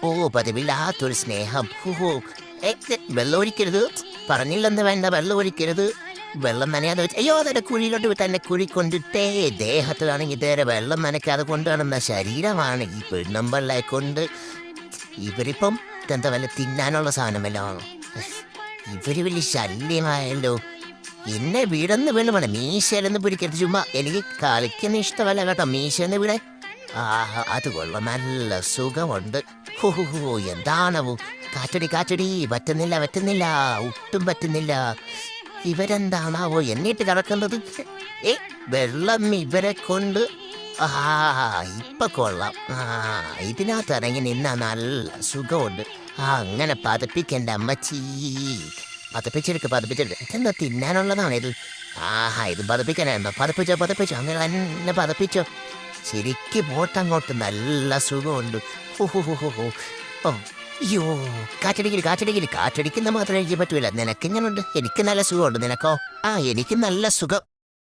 ഓ പതിവില്ലാത്തൊരു സ്നേഹം. ഓ വെള്ളം ഒഴിക്കരുത്, പറഞ്ഞില്ലെന്ന് വേണ്ട, വെള്ളം ഒഴിക്കരുത്. വെള്ളം നനയാതെ വെച്ച് അയ്യോ അതെ കുഴിയിലോട്ട് തന്നെ കുഴി കൊണ്ടിട്ടേ ദേഹത്തിലാണെങ്കിൽ ഇതേരെ വെള്ളം നനയ്ക്കാതെ കൊണ്ടുവരുന്ന ശരീരമാണ് ഈ പെണ്ണുമ്പള്ളെ കൊണ്ട്. ഇവരിപ്പം എന്താ വല്ല തിന്നാനുള്ള സാധനം വല്ല ആണോ? ഇവര് വലിയ ശല്യമായല്ലോ. എന്നെ വീടെന്ന് വീണ് വേണം, മീശയിലെന്ന് പിടിക്കരുത്. ചുമ്മാ എനിക്ക് കളിക്കുന്ന ഇഷ്ടമല്ല കേട്ടോ മീശന്ന് വീടെ. അത് കൊള്ളാം, നല്ല സുഖമുണ്ട്. ഹോ എന്താണവോ, കാറ്റടി പറ്റുന്നില്ല, ഒട്ടും പറ്റുന്നില്ല. ഇവരെന്താണാവോ എന്നിട്ട് കിടക്കുന്നത്? വെള്ളം ഇവരെ കൊണ്ട് ഇപ്പൊ കൊള്ളാം. ഇതിനകത്ത് ഇറങ്ങി നിന്നാ നല്ല സുഖമുണ്ട്. അങ്ങനെ പതപ്പിക്കണ്ട അമ്മച്ചി, പതപ്പിച്ചെടുക്ക്. ഇതെന്താ തിന്നാനുള്ളതാണ് ഇത്? ഇത് പതപ്പിക്കാനായിരുന്നോ? പതപ്പിച്ചോ അങ്ങനെ തന്നെ പതപ്പിച്ചോ. ശരിക്ക് പോട്ടങ്ങോട്ട് നല്ല സുഖമുണ്ട്. ഓ അയ്യോ, കാറ്റടിക്കുന്ന മാത്രമേ എനിക്ക് പറ്റൂല. നിനക്ക് ഇങ്ങനുണ്ട്, എനിക്ക് നല്ല സുഖമുണ്ട്. നിനക്കോ? എനിക്ക് നല്ല സുഖം.